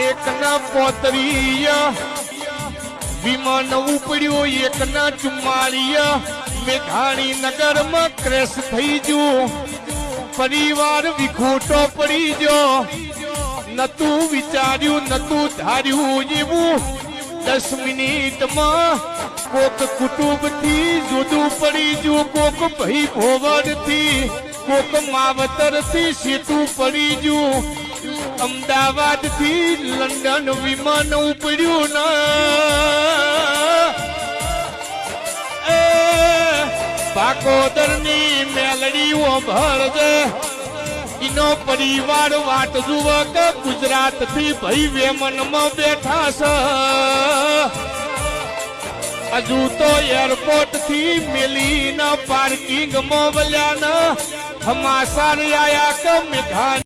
એકના 35 વિમાન ઉપડ્યું, એકના 44 મેઘાણી નગરમાં ક્રેશ થઈ ગયું, પરિવાર વિખૂટો પડી ગયો, નતું વિચાર્યું નતું ધાર્યું એવું 10 મિનિટમાં કોક કુટુંબથી જુદું પડી ગયું, કોક ભાઈ ભોવડથી, કોક માવતરથી સીધું પડી ગયું, અમદાવાદથી લંડન વિમાન ઉપડ્યું ના ભાકોદરની મેલડીઓ ભરજે એનો પરિવાર વાટ જુઓ કે ગુજરાત થી ભાઈ વેમનમાં બેઠા છે, હજુ તો એરપોર્ટ થી મેલીના પાર્કિંગમાં વલ્યા ના હમાસાર આયા કે મેઘાણી